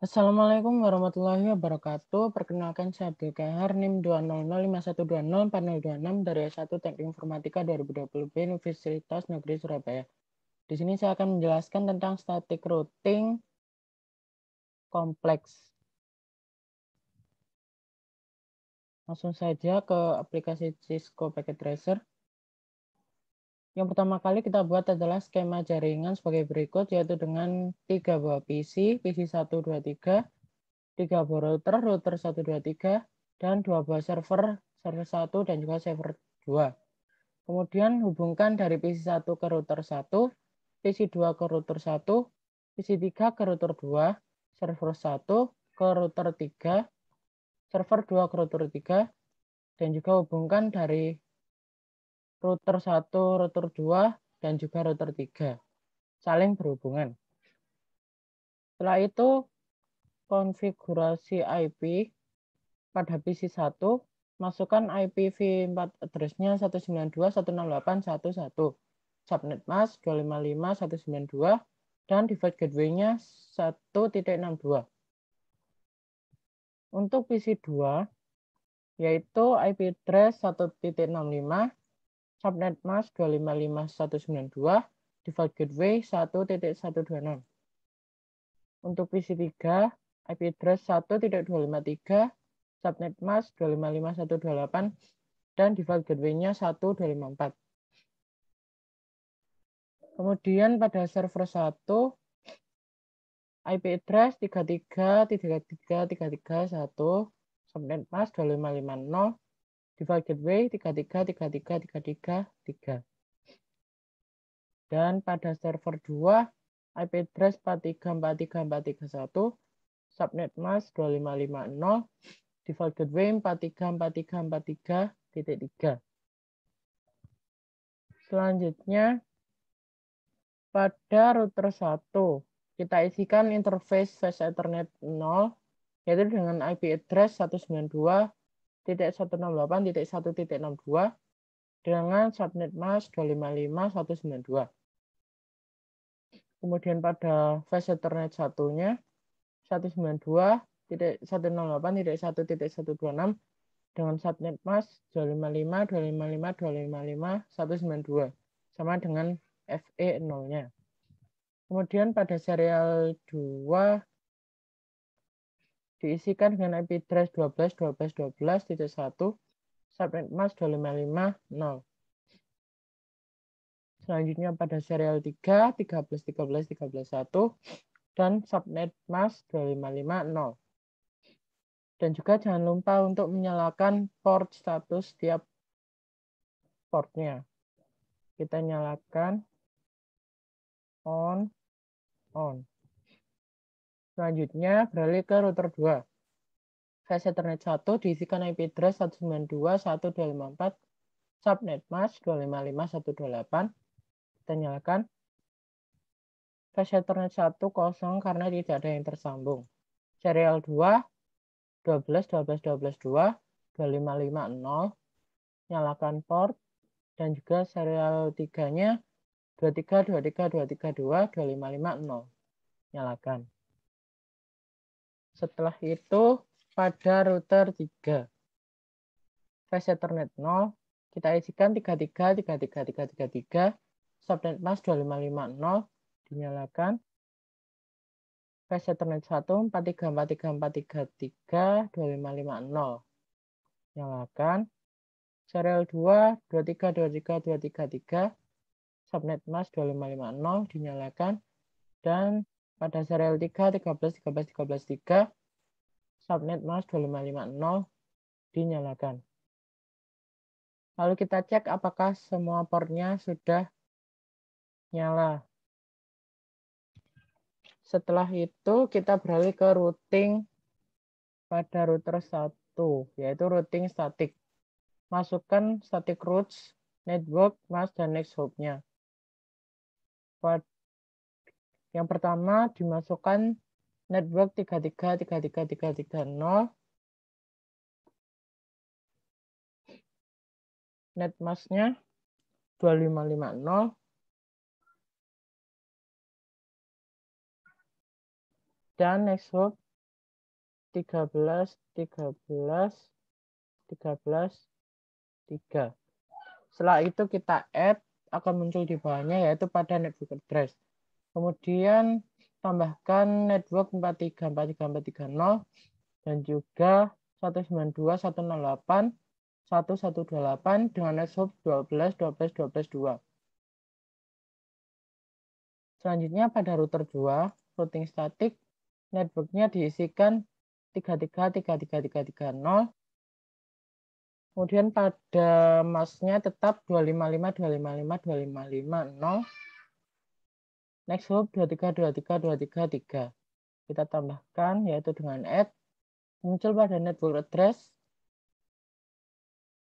Assalamualaikum warahmatullahi wabarakatuh. Perkenalkan saya Abdul Kahar, NIM 20051204026 dari S1 Teknik Informatika 2020B Universitas Negeri Surabaya. Di sini saya akan menjelaskan tentang static routing kompleks. Langsung saja ke aplikasi Cisco Packet Tracer. Yang pertama kali kita buat adalah skema jaringan sebagai berikut, yaitu dengan 3 buah PC 1, 2, 3, 3 buah router, router 1, 2, 3, dan 2 buah server 1 dan juga server 2. Kemudian hubungkan dari PC1 ke router 1, PC2 ke router 1, PC3 ke router 2, server 1 ke router 3, server 2 ke router 3, dan juga hubungkan dari router 1, router 2, dan juga router 3. Saling berhubungan. Setelah itu, konfigurasi IP pada PC1, masukkan IPv4 address-nya 192.168.1.1, subnet mask 255.192, dan default gateway-nya 1.62. Untuk PC2, yaitu IP address 1.65, subnet mask 255.192, default gateway 1.126. Untuk PC3, IP address 1.253, subnet mask 255.128, dan default gateway-nya 1.254. Kemudian pada server 1, IP address 33.33.33.1, subnet mask 2550, default gateway 33.33.33.3. Dan pada server 2, IP address 43.43.43.1, subnet mask 2550, default gateway 43.43.43.3. Selanjutnya, pada router 1, kita isikan interface Fast Ethernet 0, yaitu dengan IP address 192.168.1.62 dengan subnet mask 255.192. Kemudian pada Fast Ethernet 1-nya 192.168.1.126 dengan subnet mask 255.255.255.192 sama dengan FE 0-nya. Kemudian pada serial 2 diisikan dengan IP address 12.12.12.1, subnet mask 255.0. Selanjutnya pada serial 3, 13.13.13.1, dan subnet mask 255.0. Dan juga jangan lupa untuk menyalakan port status setiap portnya. Kita nyalakan on. Selanjutnya beralih ke router 2. Fast Ethernet 1 diisikan IP address 192.1.254, subnet mask 255.128. Kita nyalakan. Fast Ethernet 1 kosong karena tidak ada yang tersambung. Serial 2, 12.12.12.2, 2550, nyalakan port, dan juga serial 3-nya 23.23.232, 2550, nyalakan. Setelah itu, pada router 3, Fast Ethernet 0, kita isikan 33.33.33.33, subnet mask 2550, dinyalakan. Fast Ethernet 1, 43.43.43.3, 2550, nyalakan. Serial 2, 23.23.23.3, subnet mask 2550, dinyalakan. Dan pada serial 3, 13.13.13.3, subnet mask 2550, dinyalakan. Lalu kita cek apakah semua portnya sudah nyala. Setelah itu kita beralih ke routing pada router 1, yaitu routing static. Masukkan static routes, network, mask, dan next hop-nya. Yang pertama dimasukkan network 33.33.33.30, net mask-nya 2550, dan next hop 13, 13, 13, 3. Setelah itu kita add, akan muncul di bawahnya yaitu pada network address. Kemudian tambahkan network 434340 dan juga 192.168.1.128 dengan next hop 12, 12, 12, 2. Selanjutnya pada router 2, routing static, networknya diisikan 33.33.330. Kemudian pada masknya tetap 255, 255, 255, 0. Next hop 23, 23, 23, 3. Kita tambahkan yaitu dengan add, muncul pada network address,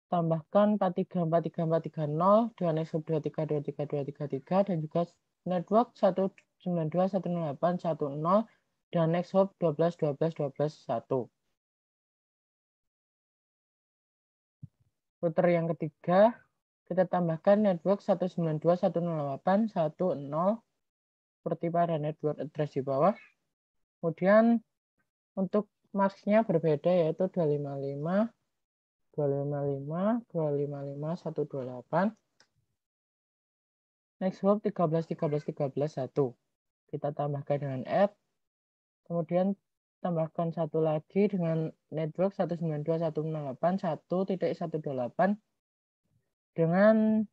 tambahkan 43, 43, 430 dengan next hop 23, 23, 23, 3 dan juga network 192.168.1.0 dan next hop 12, 12, 12, 1. Router yang ketiga, kita tambahkan network 192.168.1.0 seperti pada network address di bawah. Kemudian untuk masknya berbeda yaitu 255, 255, 255, 128. Next hop 13, 13, 13, 1. Kita tambahkan dengan add. Kemudian tambahkan satu lagi dengan network 192.168.1.128 dengan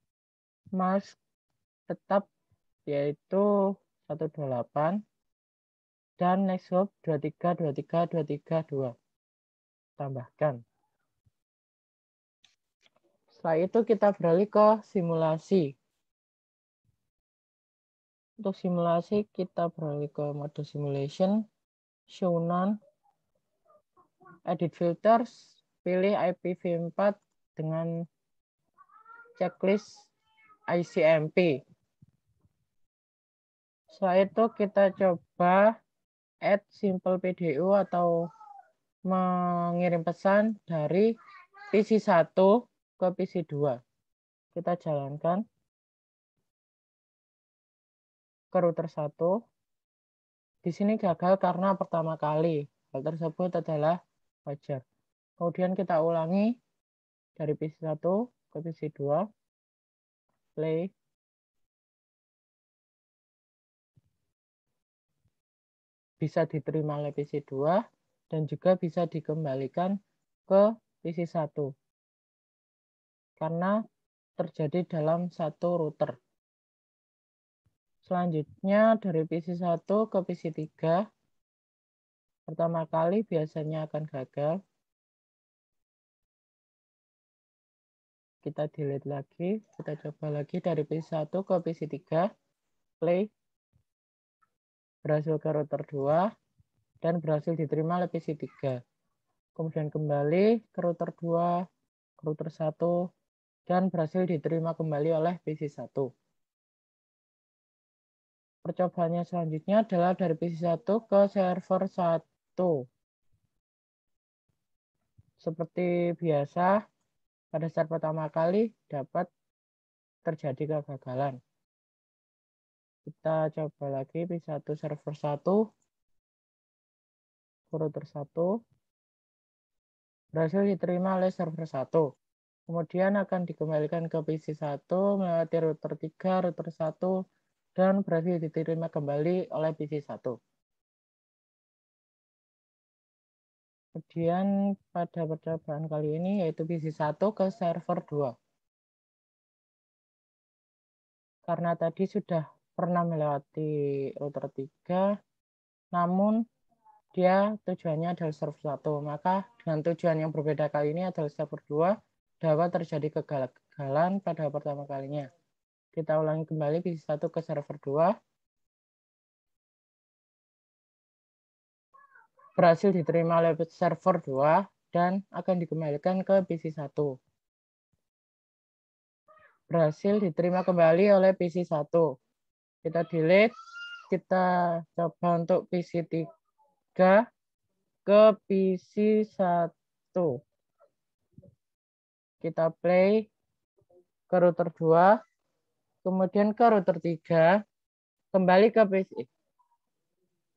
mask tetap yaitu 128 dan next hop 23, 23, 23, 2. Tambahkan. Setelah itu kita beralih ke simulasi. Untuk simulasi kita beralih ke mode simulation, show none, edit filters, pilih IPv4 dengan checklist ICMP. Setelah itu kita coba add simple PDU atau mengirim pesan dari PC1 ke PC2. Kita jalankan ke router 1. Di sini gagal karena pertama kali. Hal tersebut adalah wajar. Kemudian kita ulangi dari PC1 ke PC2. Play. Bisa diterima oleh PC2 dan juga bisa dikembalikan ke PC1. Karena terjadi dalam satu router. Selanjutnya dari PC1 ke PC3. Pertama kali biasanya akan gagal. Kita delete lagi. Kita coba lagi dari PC1 ke PC3. Play. Berhasil ke router 2. Dan berhasil diterima oleh PC3. Kemudian kembali ke router 2. Ke router 1. Dan berhasil diterima kembali oleh PC1. Percobaannya selanjutnya adalah dari PC1 ke server 1. Seperti biasa, pada saat pertama kali dapat terjadi kegagalan. Kita coba lagi PC1 server 1, router 1, berhasil diterima oleh server 1. Kemudian akan dikembalikan ke PC1 melewati router 3, router 1, dan berhasil diterima kembali oleh PC1. Kemudian pada percobaan kali ini yaitu PC1 ke server 2. Karena tadi sudah pernah melewati router 3, namun dia tujuannya adalah server 1. Maka dengan tujuan yang berbeda kali ini adalah server 2, dapat terjadi kegagalan pada pertama kalinya. Kita ulangi kembali PC1 ke server 2. Berhasil diterima oleh server 2 dan akan dikembalikan ke PC1. Berhasil diterima kembali oleh PC1. Kita delete, kita coba untuk PC3 ke PC1. Kita play ke router 2, kemudian ke router 3, kembali ke PC.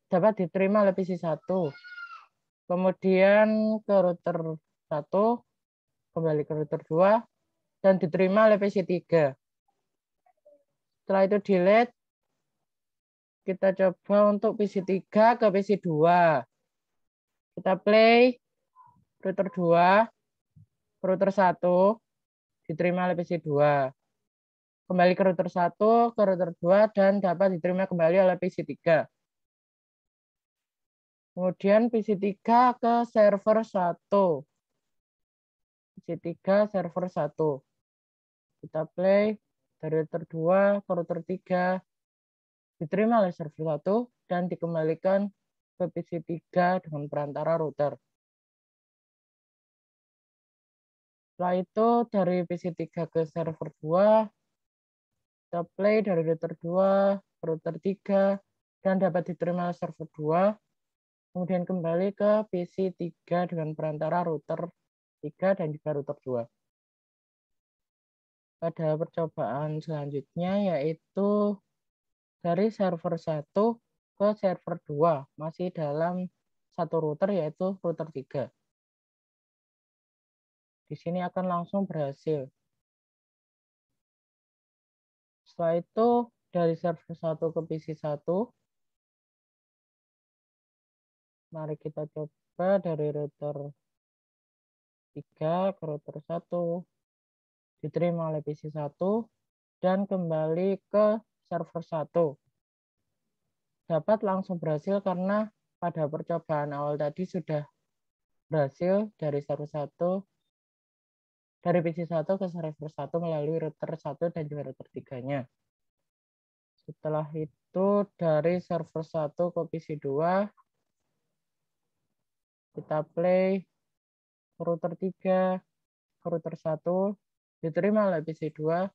Dapat diterima oleh PC1. kemudian ke router 1, kembali ke router 2, dan diterima oleh PC3. Setelah itu delete, kita coba untuk PC3 ke PC2. Kita play router 2, router 1, diterima oleh PC2. Kembali ke router 1, ke router 2, dan dapat diterima kembali oleh PC3. Kemudian PC3 ke server 1. PC3 server 1. Kita play dari router 2 ke router 3, diterima oleh server 1 dan dikembalikan ke PC3 dengan perantara router. Setelah itu dari PC3 ke server 2, kita play dari router 2 ke router 3 dan dapat diterima oleh server 2, kemudian kembali ke PC3 dengan perantara router 3 dan juga router 2. Pada percobaan selanjutnya yaitu dari server 1 ke server 2, masih dalam satu router yaitu router 3. Di sini akan langsung berhasil. Setelah itu dari server 1 ke PC1, mari kita coba dari router 3 ke router 1, diterima oleh PC1 dan kembali ke server 1. Dapat langsung berhasil karena pada percobaan awal tadi sudah berhasil dari server 1, dari PC1 ke server 1 melalui router 1 dan juga router 3-nya. Setelah itu dari server 1 ke PC2, kita play ke router 3, ke router 1, diterima oleh PC2,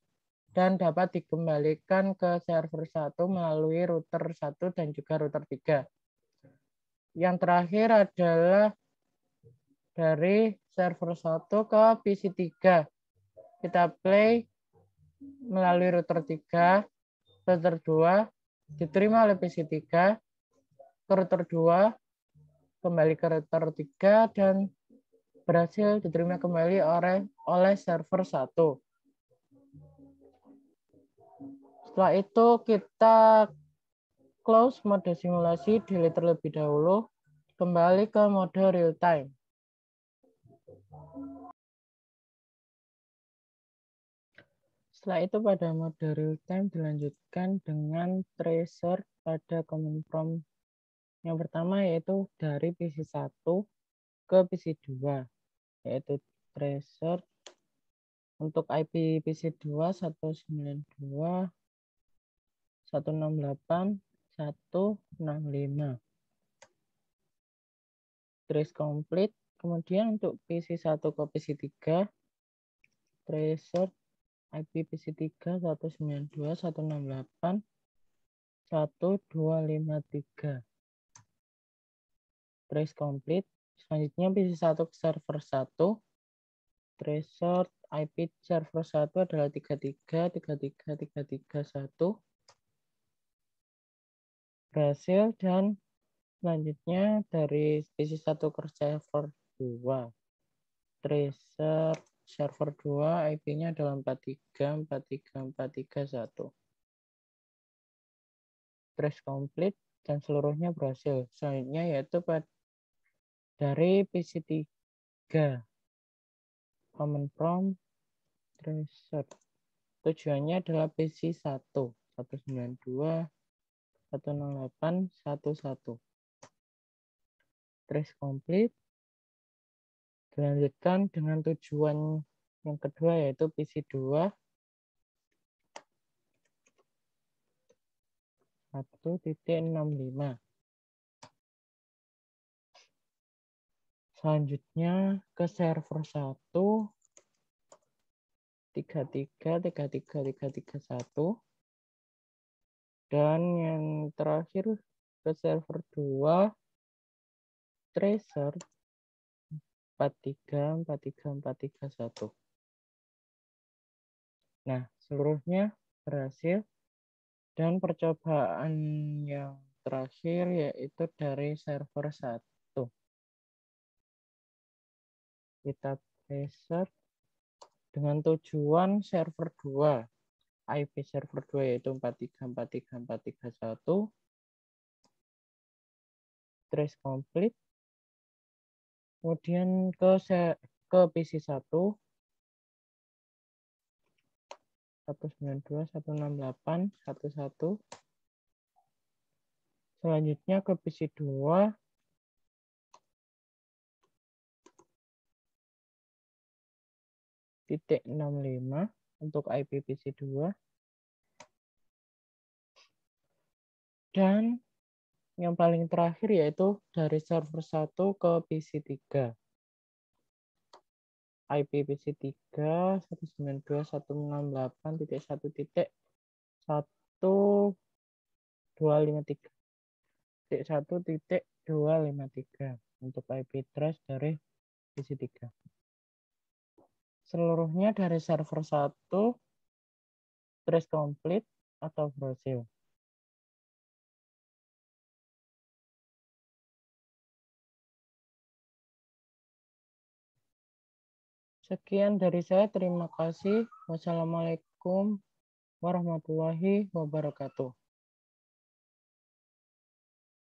dan dapat dikembalikan ke server 1 melalui router 1 dan juga router 3. Yang terakhir adalah dari server 1 ke PC3. Kita play melalui router 3, router 2, diterima oleh PC3, ke router 2, kembali ke router 3, dan berhasil diterima kembali oleh server 1. Setelah itu kita close mode simulasi, delete terlebih dahulu, kembali ke mode real time. Setelah itu pada mode real time dilanjutkan dengan tracer pada command prompt yang pertama yaitu dari PC1 ke PC2, yaitu tracer untuk IP PC2 192.168.165. Trace complete. Kemudian untuk PC1 ke PC3, tracer IP PC3 192.168.1253. Trace complete. Selanjutnya PC1 ke server 1, tracer IP server 1 adalah 33.33.33.1. Berhasil, dan selanjutnya dari PC1 ke server 2. Tracer server 2 IP-nya adalah 43.43.43.1. Trace complete dan seluruhnya berhasil. Selanjutnya yaitu dari PC3. Command prompt tracer. Tujuannya adalah PC1 192.108.11. Trace complete. Dilanjutkan dengan tujuan yang kedua yaitu PC2 1.65. Selanjutnya ke server 1 33.33.33.1. Dan yang terakhir ke server 2 tracer 43.43.43.1. Nah, seluruhnya berhasil, dan percobaan yang terakhir yaitu dari server 1. kita tracer dengan tujuan server 2. IP server 2 yaitu 43434331. Trace complete. Kemudian ke PC 1 192.168.11. Selanjutnya ke PC 2 .65 untuk IP PC 2. Dan yang paling terakhir yaitu dari server 1 ke PC 3. IP PC 3 192.168.1.1.253 untuk IP trace dari PC 3. Seluruhnya dari server 1 trace complete atau berhasil. Sekian dari saya. Terima kasih. Wassalamualaikum warahmatullahi wabarakatuh.